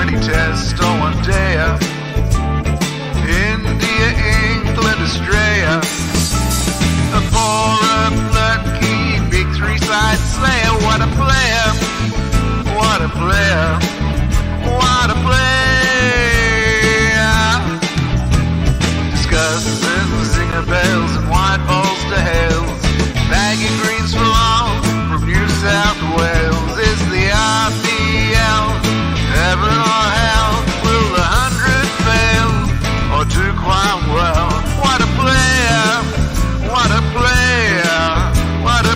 T20 test on one day. India, England, Australia. For a plucky big three-side slayer. What a player. What a player. What a player. Discussing zinger bells and white balls to hells. Baggy greens for long from New South Wales. Is the IPL heaven or hell? Will the 100 fail or do quite well? What a player! What a player! What a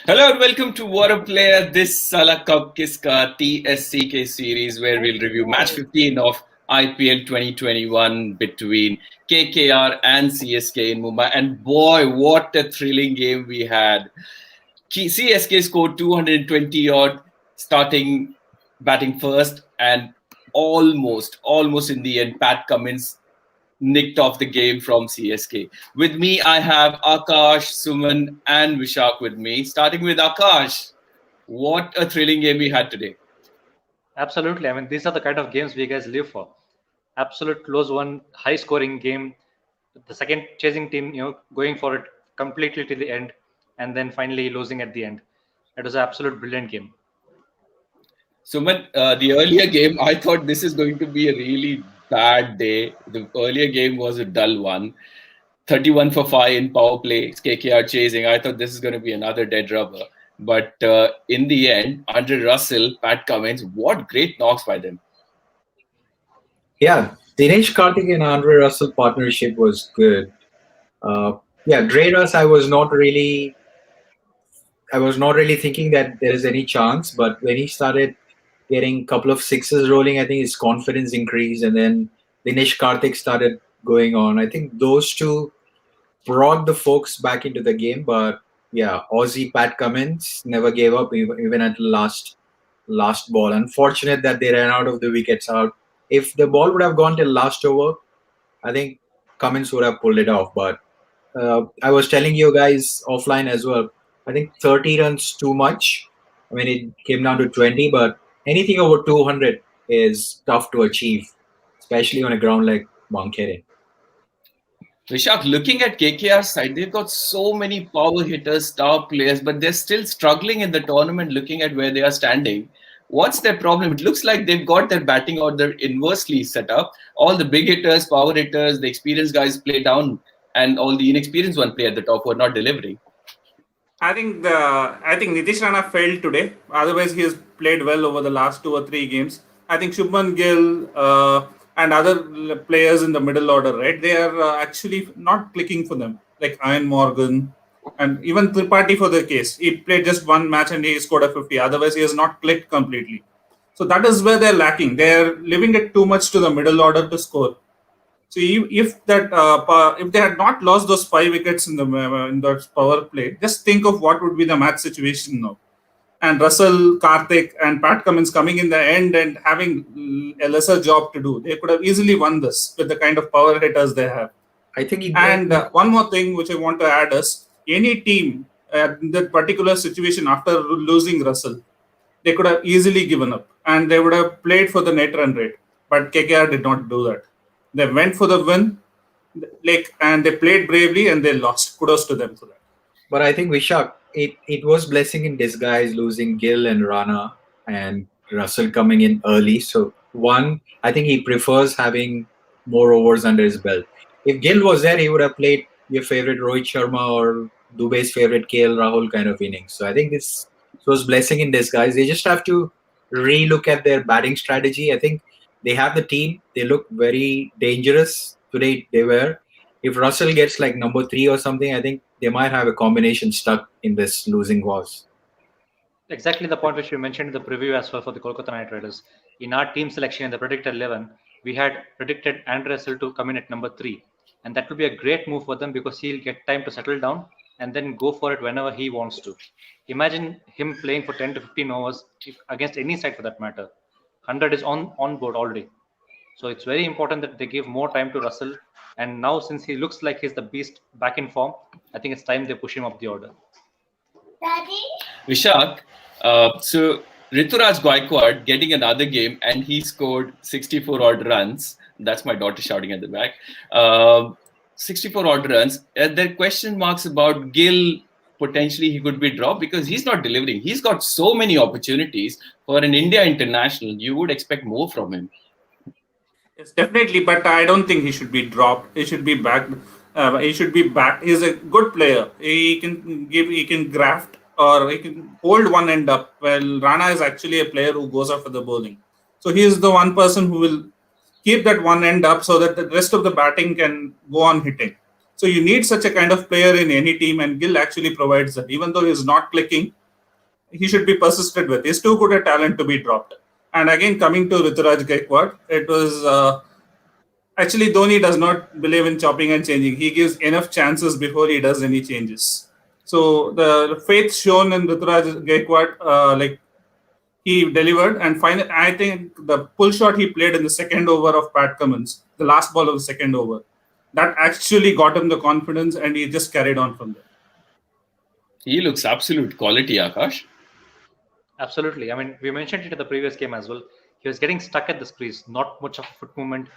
Hello and welcome to Waadaplaya, this Sala Cup Kiska TSCK series where we'll review match 15 of IPL 2021 between KKR and CSK in Mumbai. And boy, what a thrilling game we had. CSK scored 220 odd batting first, and almost in the end, Pat Cummins nicked off the game from CSK. With me, I have Akash, Suman, and Vishak with me. Starting with Akash, what a thrilling game we had today. Absolutely. I mean, these are the kind of games we guys live for. Absolute close one, high scoring game. The second chasing team, going for it completely to the end, and then finally losing at the end. It was an absolute brilliant game. Suman, the earlier game, I thought this is going to be a really bad day. The earlier game was a dull one. 31 for 5 in power play, KKR chasing. I thought this is going to be another dead rubber. But in the end, Andre Russell, Pat Cummins, what great knocks by them. Yeah, Dinesh Karthik and Andre Russell partnership was good. Dre Russ, I was not really thinking that there is any chance, but when he started getting a couple of sixes rolling, I think his confidence increased, and then Dinesh Karthik started going on. I think those two brought the folks back into the game, but yeah, Aussie Pat Cummins never gave up even at the last ball. Unfortunate that they ran out of the wickets out. If the ball would have gone till last over, I think Cummins would have pulled it off. But I was telling you guys offline as well, I think 30 runs too much. I mean, it came down to 20, but anything over 200 is tough to achieve, especially on a ground like Wankhede. Vishak, looking at KKR's side, they've got so many power hitters, star players, but they're still struggling in the tournament looking at where they are standing. What's their problem? It looks like they've got their batting order inversely set up. All the big hitters, power hitters, the experienced guys play down, and all the inexperienced one play at the top who are not delivering. I think Nitish Rana failed today. Otherwise, he has played well over the last 2 or 3 games. I think Shubman Gill and other players in the middle order, right? They are actually not clicking for them, like Ian Morgan and even Tripathi for the case. He played just one match and he scored a 50. Otherwise, he has not clicked completely. So that is where they're lacking. They're leaving it too much to the middle order to score. So if they had not lost those 5 wickets in the power play, just think of what would be the match situation now. And Russell, Karthik, and Pat Cummins coming in the end and having a lesser job to do, they could have easily won this with the kind of power hitters they have. I think. One more thing which I want to add is any team in that particular situation after losing Russell, they could have easily given up and they would have played for the net run rate. But KKR did not do that. They went for the win, and they played bravely and they lost. Kudos to them for that. But I think Vishak, it was blessing in disguise losing Gill and Rana and Russell coming in early. So one, I think he prefers having more overs under his belt. If Gill was there, he would have played your favorite Rohit Sharma or Dubey's favorite KL Rahul kind of innings. So I think this was blessing in disguise. They just have to re-look at their batting strategy. I think they have the team. They look very dangerous today. They were. If Russell gets like number 3 or something, I think they might have a combination stuck in this losing cause. Exactly the point which you mentioned in the preview as well for the Kolkata Knight Riders. In our team selection in the predicted 11, we had predicted Andre Russell to come in at number 3. And that would be a great move for them because he'll get time to settle down and then go for it whenever he wants to. Imagine him playing for 10 to 15 overs against any side for that matter. 100 is on board already. So it's very important that they give more time to Russell And now, since he looks like he's the beast back in form, I think it's time they push him up the order. Vishak, so Rituraj Gaikwad getting another game and he scored 64 odd runs. That's my daughter shouting at the back. 64 odd runs. And there are question marks about Gill. Potentially he could be dropped because he's not delivering. He's got so many opportunities for an India international. You would expect more from him. Yes, definitely, but I don't think he should be dropped. He should be back. He should be back. He's a good player. He can give. He can graft or he can hold one end up. Well, Rana is actually a player who goes after the bowling. So he is the one person who will keep that one end up so that the rest of the batting can go on hitting. So you need such a kind of player in any team, and Gill actually provides that. Even though he's not clicking, he should be persisted with. He's too good a talent to be dropped. And again, coming to Rituraj Gaikwad, it was actually Dhoni does not believe in chopping and changing. He gives enough chances before he does any changes. So the faith shown in Rituraj Gaikwad, like he delivered. And finally, I think the pull shot he played in the second over of Pat Cummins, the last ball of the second over, that actually got him the confidence, and he just carried on from there. He looks absolute quality, Akash. Absolutely. I mean, we mentioned it in the previous game as well. He was getting stuck at the crease, not much of foot movement,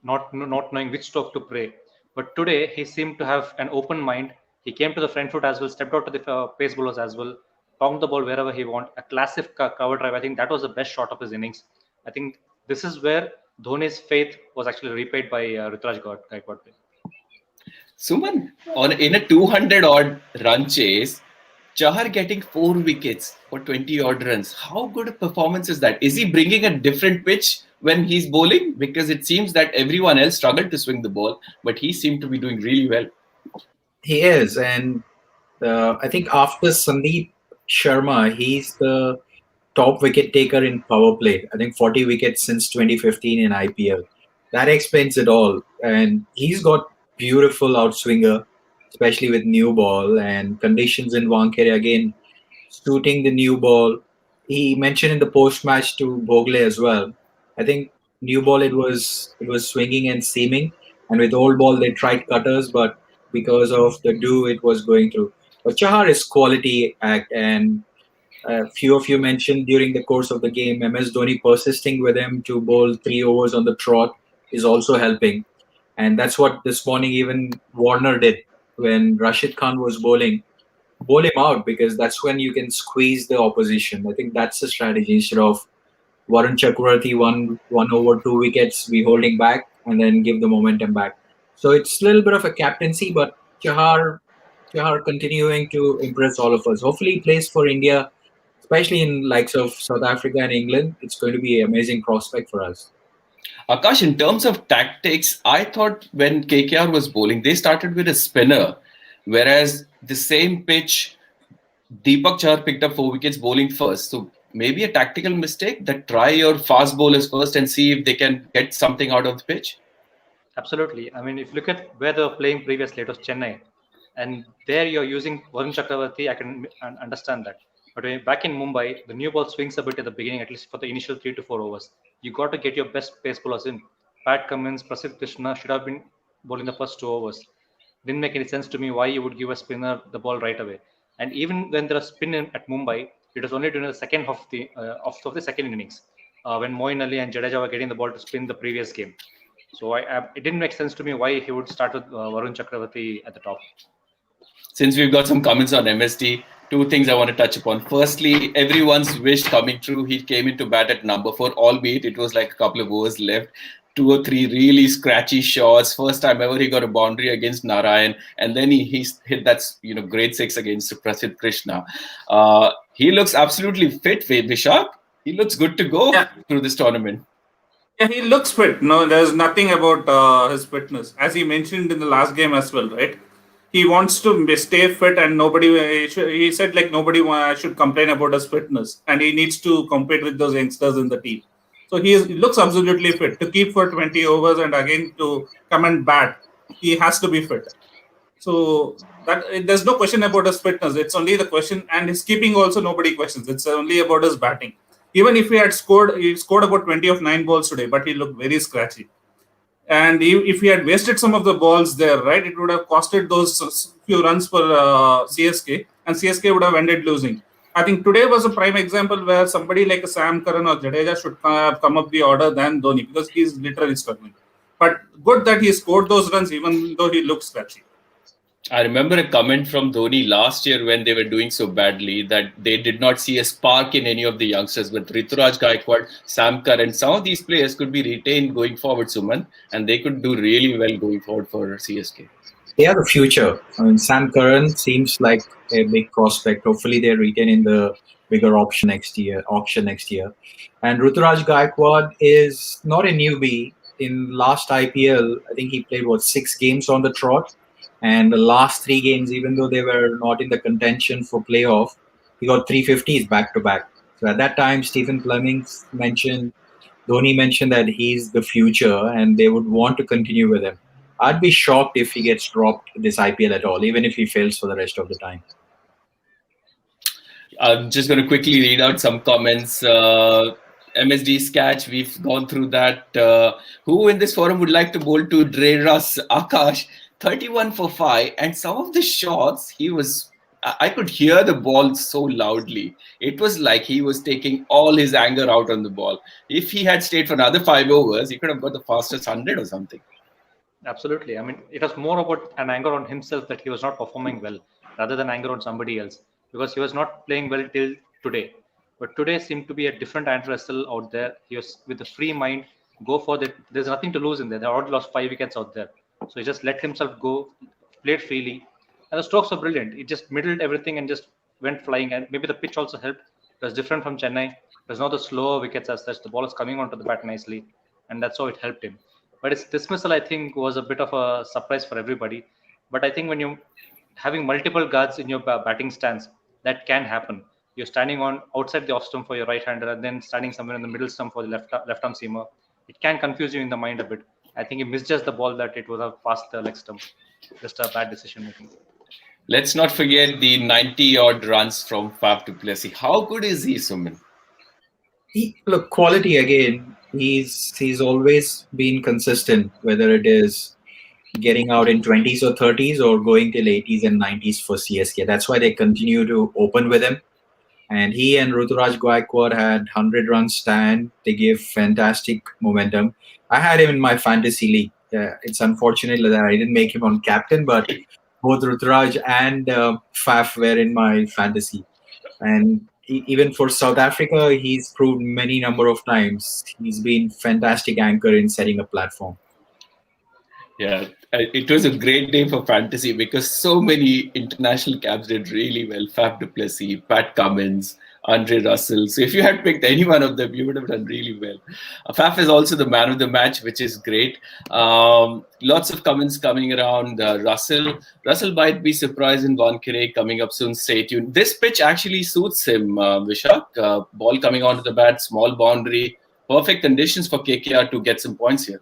not knowing which stroke to play. But today, he seemed to have an open mind. He came to the front foot as well, stepped out to the pace bowlers as well, pounded the ball wherever he want. A classic cover drive. I think that was the best shot of his innings. I think this is where Dhoni's faith was actually repaid by Rituraj Gaikwad. Suman, in a 200 odd run chase, Chahar getting 4 wickets for 20 odd runs. How good a performance is that? Is he bringing a different pitch when he's bowling? Because it seems that everyone else struggled to swing the ball, but he seemed to be doing really well. He is, and I think after Sandeep Sharma, he's the top wicket taker in power play. I think 40 wickets since 2015 in IPL. That explains it all. And he's got beautiful outswinger, especially with new ball and conditions in Wankhede again, suiting the new ball. He mentioned in the post match to Bogle as well. I think new ball it was swinging and seaming, and with old ball they tried cutters, but because of the dew it was going through. But Chahar is quality act, and a few of you mentioned during the course of the game, MS Dhoni persisting with him to bowl 3 overs on the trot is also helping. And that's what this morning even Warner did when Rashid Khan was bowling. Bowl him out because that's when you can squeeze the opposition. I think that's the strategy instead of Varun Chakravarti one over 2 wickets, we holding back and then give the momentum back. So it's a little bit of a captaincy, but Chahar continuing to impress all of us. Hopefully he plays for India, especially in likes of South Africa and England. It's going to be an amazing prospect for us. Akash, in terms of tactics, I thought when KKR was bowling, they started with a spinner, whereas the same pitch, Deepak Chahar picked up 4 wickets bowling first. So maybe a tactical mistake that try your fast bowlers first and see if they can get something out of the pitch. Absolutely. I mean, if you look at where they were playing previously, it was Chennai. And there you're using Varun Chakravarti, I can understand that. But when back in Mumbai, the new ball swings a bit at the beginning, at least for the initial 3 to 4 overs. You got to get your best pace bowlers in. Pat Cummins, Prasidh Krishna should have been bowling the first 2 overs. Didn't make any sense to me why you would give a spinner the ball right away. And even when there was spin at Mumbai, it was only during the second half of the second innings when Moeen Ali and Jadeja were getting the ball to spin the previous game. So it didn't make sense to me why he would start with Varun Chakravarti at the top. Since we've got some comments on MSD, 2 things I want to touch upon. Firstly, everyone's wish coming true. He came into bat at number 4, albeit it was like a couple of overs left. 2 or 3 really scratchy shots. First time ever he got a boundary against Narayan, and then he hit that grade 6 against Prasidh Krishna. He looks absolutely fit, Vishak. He looks good to go through this tournament. Yeah, he looks fit. No, there's nothing about his fitness. As he mentioned in the last game as well, right? He wants to stay fit, and he said like nobody should complain about his fitness, and he needs to compete with those youngsters in the team. So he looks absolutely fit to keep for 20 overs, and again to come and bat. He has to be fit. So there's no question about his fitness. It's only the question, and his keeping also nobody questions. It's only about his batting. Even if he scored about 20 of 9 balls today, but he looked very scratchy. And if he had wasted some of the balls there, right, it would have costed those few runs for CSK, and CSK would have ended losing. I think today was a prime example where somebody like Sam Curran or Jadeja should have come up the order than Dhoni, because he's literally struggling. But good that he scored those runs even though he looks scratchy. I remember a comment from Dhoni last year when they were doing so badly that they did not see a spark in any of the youngsters. But Rituraj Gaikwad, Sam Curran, some of these players could be retained going forward, Suman, and they could do really well going forward for CSK. They are the future. I mean, Sam Curran seems like a big prospect. Hopefully, they retain in the bigger option next year. And Ruturaj Gaikwad is not a newbie. In last IPL, I think he played 6 games on the trot, and the last 3 games, even though they were not in the contention for playoff, he got 350s back to back. So at that time, Stephen Fleming mentioned Dhoni mentioned that he's the future and they would want to continue with him. I'd be shocked if he gets dropped this IPL at all, even if he fails for the rest of the time. I'm just going to quickly read out some comments. MSD Sketch, we've gone through that. Who in this forum would like to bowl to Dreras Akash? 31 for 5. And some of the shots, I could hear the ball so loudly. It was like he was taking all his anger out on the ball. If he had stayed for another 5 overs, he could have got the fastest 100 or something. Absolutely. I mean, it was more about an anger on himself that he was not performing well rather than anger on somebody else, because he was not playing well till today. But today seemed to be a different Andrew Russell out there. He was with a free mind, go for it. There's nothing to lose in there. They already lost 5 wickets out there. So he just let himself go, played freely. And the strokes were brilliant. It just middled everything and just went flying. And maybe the pitch also helped. It was different from Chennai. It was not the slower wickets as such. The ball was coming onto the bat nicely. And that's how it helped him. But his dismissal, I think, was a bit of a surprise for everybody. But I think when you're having multiple guards in your batting stance, that can happen. You're standing on outside the off stump for your right hander and then standing somewhere in the middle stump for the left arm seamer. It can confuse you in the mind a bit. I think he misjudged the ball that it was a past the leg stump. Just a bad decision making. Let's not forget the 90-odd runs from Faf du Plessis. How good is he, Suman? Look, quality again. He's always been consistent, whether it is getting out in 20s or 30s or going till 80s and 90s for CSK. That's why they continue to open with him. And he and Ruturaj Gaikwad had 100 runs stand. They gave fantastic momentum. I had him in my fantasy league. It's unfortunate that I didn't make him on captain, but both Ruturaj and Faf were in my fantasy. And even for South Africa, he's proved many number of times. He's been fantastic anchor in setting a platform. Yeah, it was a great day for fantasy because so many international caps did really well. Faf du Plessis, Pat Cummins, Andre Russell. So if you had picked any one of them, you would have done really well. Faf is also the man of the match, which is great. Lots of comments coming around. Russell might be surprised in Wankhede coming up soon. Stay tuned. This pitch actually suits him, Vishak. Ball coming onto the bat, small boundary. Perfect conditions for KKR to get some points here.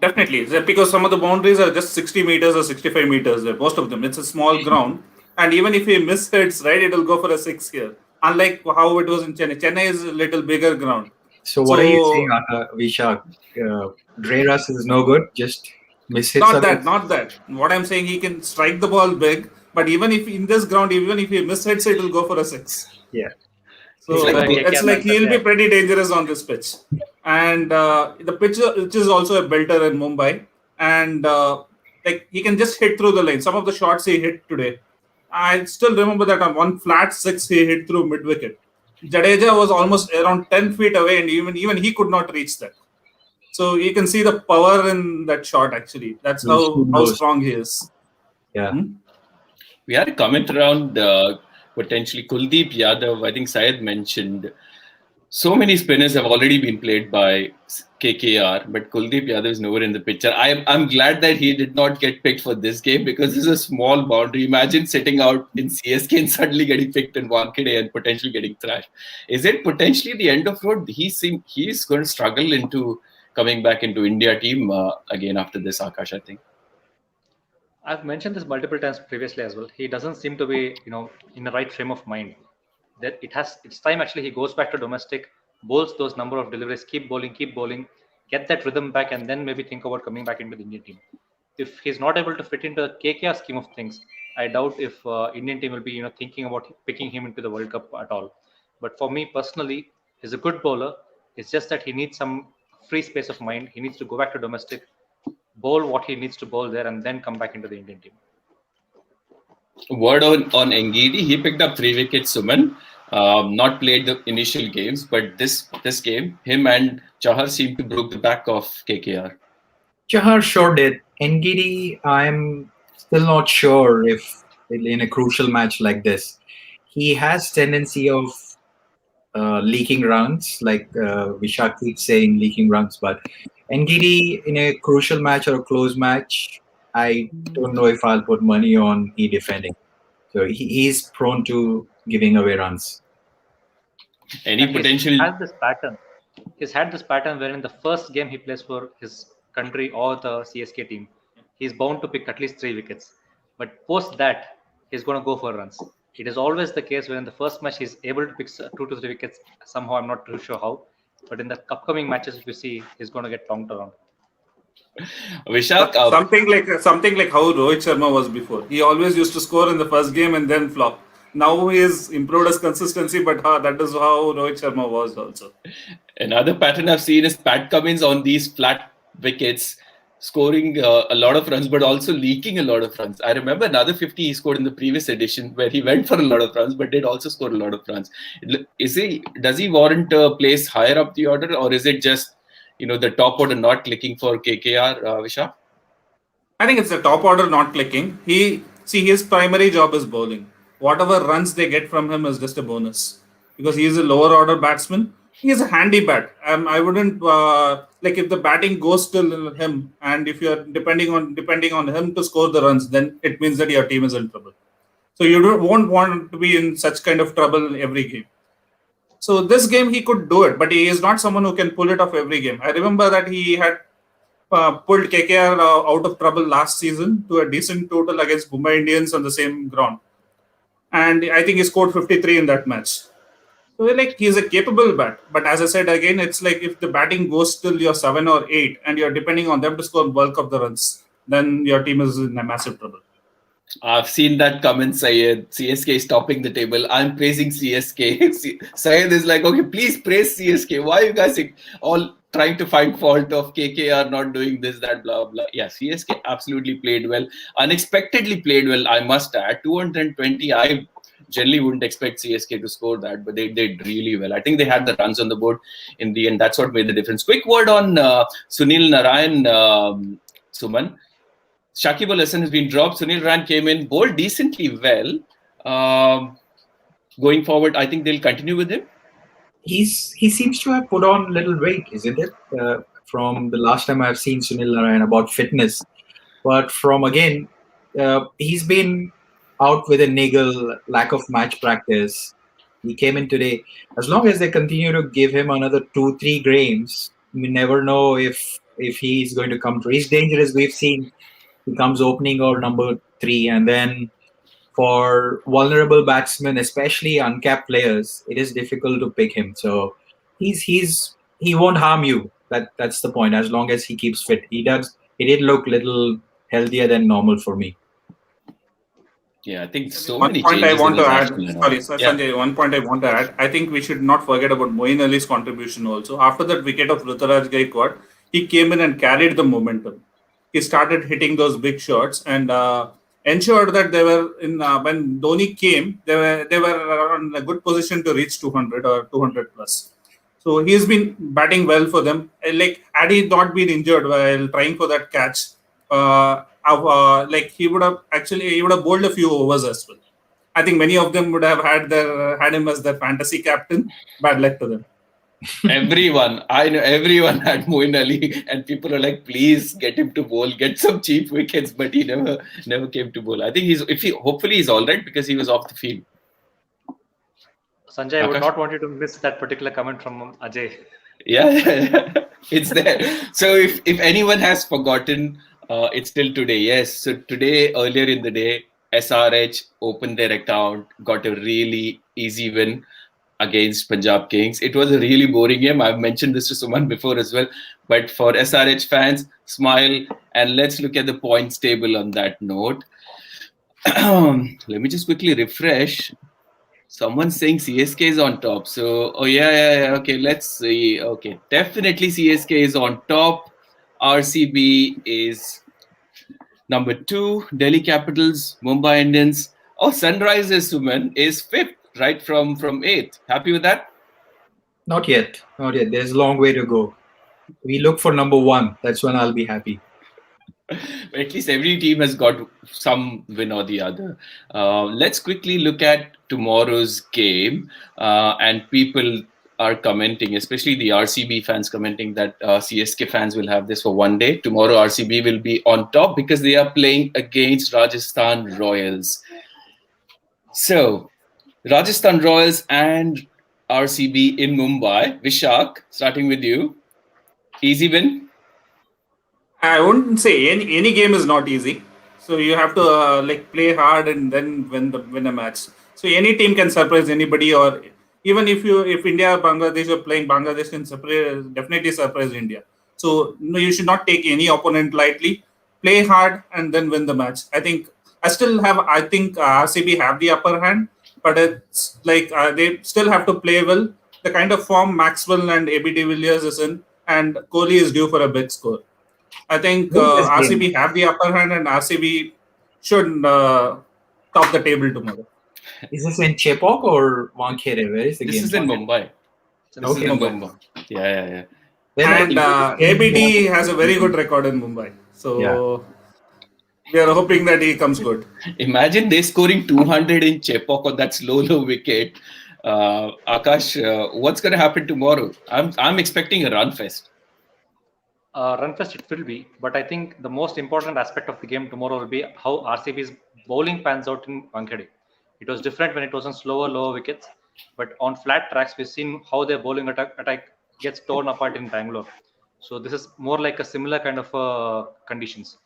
Definitely, because some of the boundaries are just 60 meters or 65 meters. Most of them, it's a small ground, and even if he mishits, right, it will go for a 6 here. Unlike how it was in Chennai. Chennai is a little bigger ground. So what are you saying, Vishak? Dre Russ is no good. Just mishits. Not that. What I'm saying, he can strike the ball big, but even if in this ground, even if he mishits, it will go for a 6. Yeah. So it's like he'll be pretty dangerous on this pitch. And the pitch which is also a belter in Mumbai, and like he can just hit through the lane. Some of the shots he hit today, I still remember that on one flat 6 he hit through mid wicket. Jadeja was almost around 10 feet away, and even he could not reach that. So you can see the power in that shot. Actually, that's how strong he is. Yeah. We had a comment around potentially Kuldeep Yadav. I think Syed mentioned so many spinners have already been played by KKR, but Kuldeep Yadav is nowhere in the picture. I'm glad that he did not get picked for this game because this is a small boundary. Imagine sitting out in CSK and suddenly getting picked in Wankhede and potentially getting thrashed. Is it potentially the end of road? He's going to struggle into coming back into India team again after this, Akash, I think. I've mentioned this multiple times previously as well. He doesn't seem to be, in the right frame of mind. That it's time actually he goes back to domestic, bowls those number of deliveries, keep bowling. get that rhythm back, and then maybe think about coming back into the Indian team. If he's not able to fit into the KKR scheme of things, I doubt if Indian team will be thinking about picking him into the World Cup at all. But for me personally, he's a good bowler. It's just that he needs some free space of mind. He needs to go back to domestic, bowl what he needs to bowl there, and then come back into the Indian team. Word on Engidi, he picked up 3 wickets, Suman. Not played the initial games, but this game, him and Chahar seemed to broke the back of KKR. Chahar sure did. Ngidi, I'm still not sure if in a crucial match like this, he has tendency of leaking runs, like Vishak keeps saying leaking runs. But Ngidi in a crucial match or a close match, I don't know if I'll put money on he defending. So he's prone to giving away runs. Any And potential? He's had this pattern wherein the first game he plays for his country or the CSK team, he's bound to pick at least 3 wickets. But post that, he's going to go for runs. It is always the case where in the first match he's able to pick 2 to 3 wickets. Somehow, I'm not too sure how. But in the upcoming matches, if you see, he's going to get tonked around. Vishak, something like how Rohit Sharma was before. He always used to score in the first game and then flop. Now he has improved his consistency, but that is how Rohit Sharma was also. Another pattern I've seen is Pat Cummins on these flat wickets, scoring a lot of runs, but also leaking a lot of runs. I remember another 50 he scored in the previous edition where he went for a lot of runs, but did also score a lot of runs. Does he warrant a place higher up the order, or is it just the top order not clicking for KKR, Vishak? I think it's the top order not clicking. His primary job is bowling. Whatever runs they get from him is just a bonus because he is a lower order batsman. He is a handy bat. I wouldn't like if the batting goes to him, and if you're depending on him to score the runs, then it means that your team is in trouble. So you won't want to be in such kind of trouble every game. So this game he could do it, but he is not someone who can pull it off every game. I remember that he had pulled KKR out of trouble last season to a decent total against Mumbai Indians on the same ground. And I think he scored 53 in that match. So he's a capable bat. But as I said again, it's like if the batting goes till you're 7 or 8 and you're depending on them to score bulk of the runs, then your team is in a massive trouble. I've seen that comment, Syed. CSK is topping the table. I'm praising CSK. Syed is like, okay, please praise CSK. Why are you guys all trying to find fault of KKR not doing this, that, blah, blah? Yeah, CSK absolutely played well. Unexpectedly played well, I must add. 220, I generally wouldn't expect CSK to score that, but they did really well. I think they had the runs on the board in the end. That's what made the difference. Quick word on Sunil Narayan, Suman. Shakib Al Hasan has been dropped. Sunil Narayan came in, bowled decently well. Going forward, I think they'll continue with him. He seems to have put on a little weight, isn't it? From the last time I've seen Sunil Narayan about fitness. But from again, he's been out with a niggle, lack of match practice. He came in today. As long as they continue to give him another 2-3 games, we never know if he's going to come through. He's dangerous. We've seen he comes opening or number 3, and then for vulnerable batsmen, especially uncapped players, it is difficult to pick him. So he won't harm you. That's the point. As long as he keeps fit, he did look little healthier than normal for me. Yeah, I think so one many point changes I want in his to add. national lineup. Sorry, Yeah. Sanjay. One point I want to add. I think we should not forget about Moeen Ali's contribution also. After that wicket of Ruturaj Gaikwad, he came in and carried the momentum. He started hitting those big shots and ensured that they were in. When Dhoni came, they were in a good position to reach 200 or 200 plus. So he's been batting well for them. Had he not been injured while trying for that catch, he would have bowled a few overs as well. I think many of them would have had him as their fantasy captain. Bad luck to them. I know everyone had Moeen Ali, and people are like, please get him to bowl, get some cheap wickets, but he never came to bowl. I think hopefully he's all right because he was off the field. Sanjay, I would not want you to miss that particular comment from Ajay. Yeah, it's there. So if anyone has forgotten, it's still today. Yes. So today, earlier in the day, SRH opened their account, got a really easy win. against Punjab Kings. It was a really boring game. I've mentioned this to someone before as well. But for SRH fans, smile and let's look at the points table on that note. Let me just quickly refresh. Someone's saying CSK is on top. So, oh yeah. Okay, let's see. Okay, definitely CSK is on top. RCB is number 2. Delhi Capitals, Mumbai Indians. Oh, Sunrisers, Suman, is 5th, right from 8th. Happy with that? Not yet. Not yet. There's a long way to go. We look for number 1. That's when I'll be happy. At least every team has got some win or the other. Let's quickly look at tomorrow's game. And people are commenting, especially the RCB fans commenting that CSK fans will have this for one day. Tomorrow RCB will be on top because they are playing against Rajasthan Royals. So, Rajasthan Royals and RCB in Mumbai. Vishak, starting with you. Easy win? I wouldn't say any game is not easy. So you have to play hard and then win a match. So any team can surprise anybody, or even if India or Bangladesh are playing, Bangladesh can definitely surprise India. So no, you should not take any opponent lightly. Play hard and then win the match. I think RCB have the upper hand, but it's like they still have to play well. The kind of form Maxwell and AB de Villiers is in, and Kohli is due for a big score. I think Who's this RCB game? have the upper hand, and RCB should top the table tomorrow. Is this in Chepauk or Wankhede? Where is the This game? is in Mumbai. This is Okay. in Mumbai. Yeah. Then I And think ABD has a very good record in Mumbai, so we are hoping that he comes good. Imagine they scoring 200 in Chepauk on that slow wicket. Akash, what's going to happen tomorrow? I'm expecting a run fest. Run fest it will be, but I think the most important aspect of the game tomorrow will be how RCB's bowling pans out in Wankhede. It was different when it was on lower wickets, but on flat tracks we've seen how their bowling attack gets torn apart in Bangalore. So this is more like a similar kind of conditions.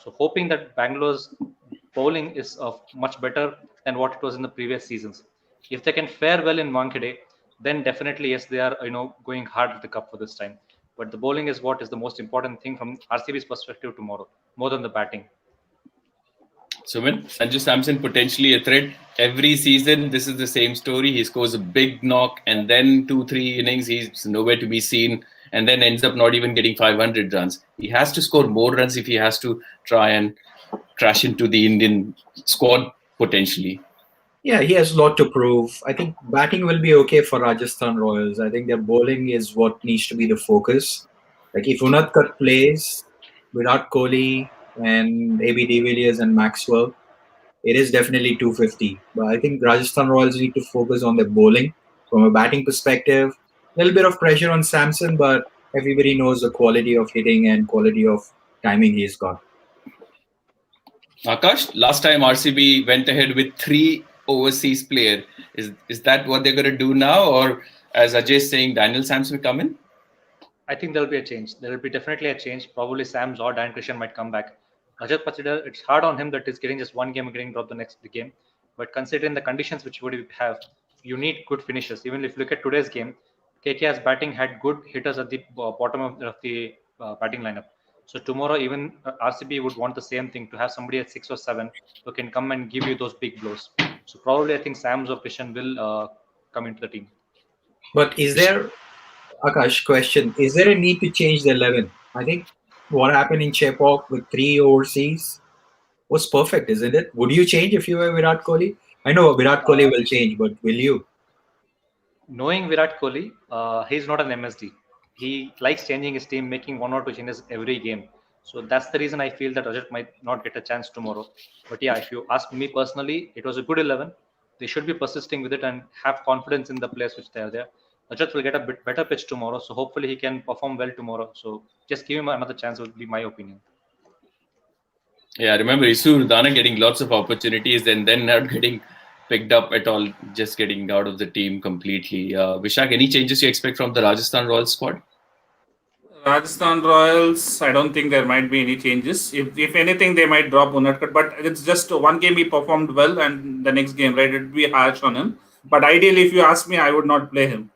So hoping that Bangalore's bowling is much better than what it was in the previous seasons. If they can fare well in Wankhede, then definitely yes, they are going hard with the cup for this time. But the bowling is what is the most important thing from RCB's perspective tomorrow, more than the batting. Suman, Sanju Samson potentially a threat. Every season, this is the same story. He scores a big knock, and then 2-3 innings, he's nowhere to be seen, and then ends up not even getting 500 runs. He has to score more runs if he has to try and crash into the Indian squad potentially. Yeah, he has a lot to prove. I think batting will be okay for Rajasthan Royals. I think their bowling is what needs to be the focus. Like if Unadkat plays, Virat Kohli and AB de Villiers and Maxwell, it is definitely 250. But I think Rajasthan Royals need to focus on their bowling. From a batting perspective, a little bit of pressure on Samson, but everybody knows the quality of hitting and quality of timing he's got. Akash, last time RCB went ahead with 3 overseas player. Is that what they're going to do now, or as Ajay is saying, Daniel Sams will come in? I think there'll be a change. There will be definitely a change. Probably Sam's or Dan Christian might come back. Rajat Pachida, it's hard on him that he's getting just one game and getting dropped the next game. But considering the conditions which would have, you need good finishers. Even if you look at today's game, KKR's batting had good hitters at the bottom of the batting lineup. So tomorrow, even RCB would want the same thing, to have somebody at 6 or 7 who can come and give you those big blows. So probably I think Sam's or Christian will come into the team. But is there, Akash, question, is there a need to change the 11? I think what happened in Chepauk with 3 overseas was perfect, isn't it? Would you change if you were Virat Kohli? I know Virat Kohli will change, but will you? Knowing Virat Kohli, he's not an MSD. He likes changing his team, making 1 or 2 changes every game. So that's the reason I feel that Rajat might not get a chance tomorrow. But yeah, if you ask me personally, it was a good 11. They should be persisting with it and have confidence in the players which they are there. Rajat will get a bit better pitch tomorrow, so hopefully he can perform well tomorrow. So just give him another chance would be my opinion. Yeah, remember Isu Dana getting lots of opportunities and then not getting picked up at all, just getting out of the team completely. Vishak, any changes you expect from the Rajasthan Royals squad? Rajasthan Royals, I don't think there might be any changes. If anything, they might drop Unadkat, but it's just one game he performed well, and the next game, right, it would be harsh on him. But ideally, if you ask me, I would not play him.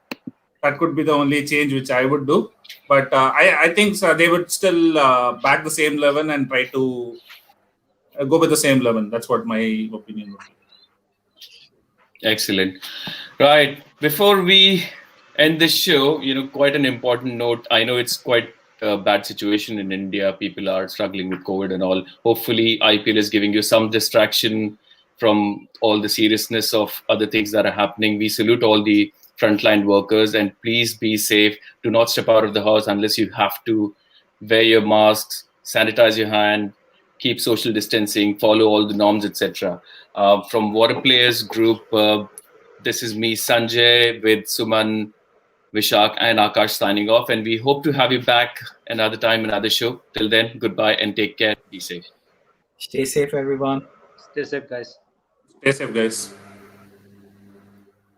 That could be the only change which I would do. But I think they would still back the same 11 and try to go with the same 11. That's what my opinion would be. Excellent. Right. Before we end this show, quite an important note. I know it's quite a bad situation in India. People are struggling with COVID and all. Hopefully, IPL is giving you some distraction from all the seriousness of other things that are happening. We salute all the frontline workers, and please be safe. Do not step out of the house unless you have to. Wear your masks, sanitize your hand, keep social distancing, follow all the norms, etc. From Water Players Group, this is me, Sanjay, with Suman, Vishak, and Akash signing off. And we hope to have you back another time, another show. Till then, goodbye and take care. Be safe. Stay safe, everyone. Stay safe, guys. Stay safe, guys.